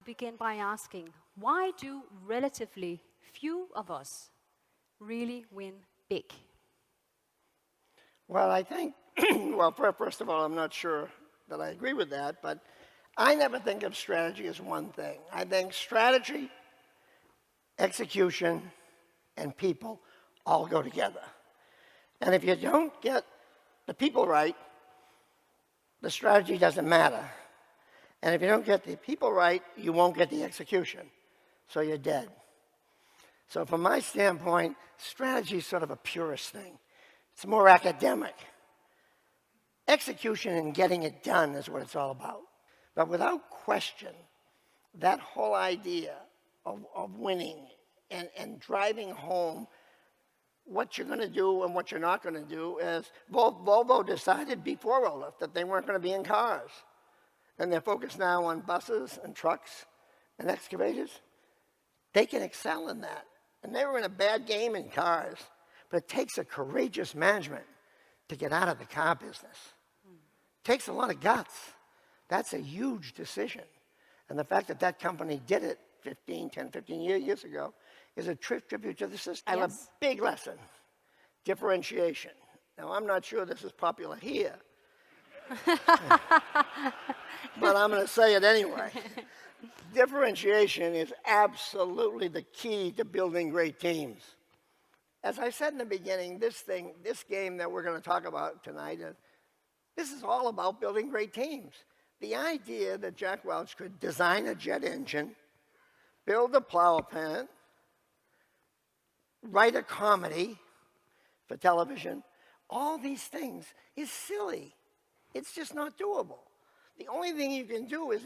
Begin by asking, why do relatively few of us really win big? Well, I think, well, first of all, I'm not sure that I agree with that, but I never think of strategy as one thing. I think strategy, execution, and people all go together. And if you don't get the people right, the strategy doesn't matter. And if you don't get the people right, you won't get the execution. So you're dead. So from my standpoint, strategy is sort of a purist thing. It's more academic. Execution and getting it done is what it's all about. But without question, that whole idea of winning and driving home what you're going to do and what you're not going to do is Volvo decided before Olaf that they weren't going to be in cars. And they're focused now on buses and trucks and excavators. They can excel in that. And they were in a bad game in cars. But it takes a courageous management to get out of the car business. It takes a lot of guts. That's a huge decision. And the fact that that company did it 10, 15 years ago is a tribute to the system. I have a big lesson, differentiation. Now, I'm not sure this is popular here, but I'm going to say it anyway. Differentiation is absolutely the key to building great teams. As I said in the beginning, this game that we're going to talk about tonight, this is all about building great teams. The idea that Jack Welch could design a jet engine, build a plow plant, write a comedy for television, all these things is silly. It's just not doable. The only thing you can do is,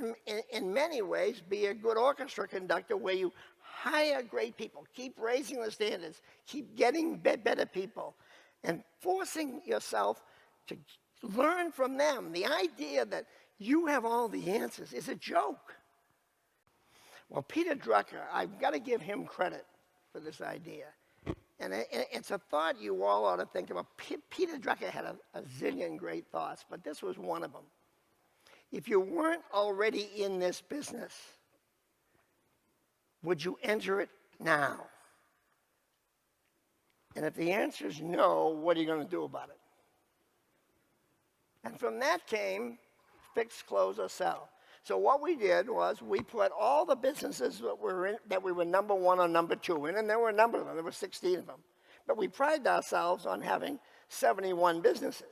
in many ways, be a good orchestra conductor where you hire great people, keep raising the standards, keep getting better people, and forcing yourself to learn from them. The idea that you have all the answers is a joke. Well, Peter Drucker, I've got to give him credit for this idea. And it's a thought you all ought to think about. Peter Drucker had a zillion great thoughts, but this was one of them. If you weren't already in this business, would you enter it now? And if the answer is no, what are you going to do about it? And from that came fix, close, or sell. So what we did was we put all the businesses that we were number one or number two in, and there were a number of them. There were 16 of them. But we prided ourselves on having 71 businesses.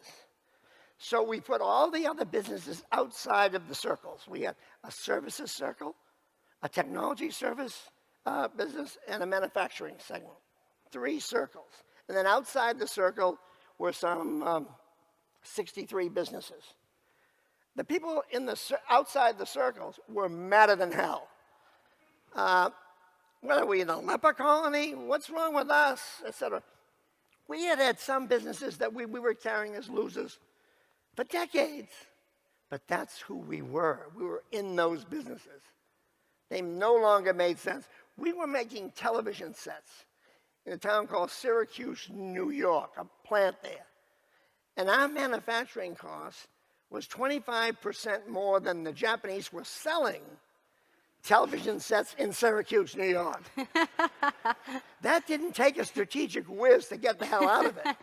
So we put all the other businesses outside of the circles. We had a services circle, a technology service business, and a manufacturing segment. 3 circles. And then outside the circle were some 63 businesses. The people outside the circles were madder than hell. What are we, in a leper colony? What's wrong with us? Etc. We had some businesses that we were carrying as losers for decades. But that's who we were. We were in those businesses. They no longer made sense. We were making television sets in a town called Syracuse, New York, a plant there. And our manufacturing cost was 25% more than the Japanese were selling television sets in Syracuse, New York. That didn't take a strategic whiz to get the hell out of it.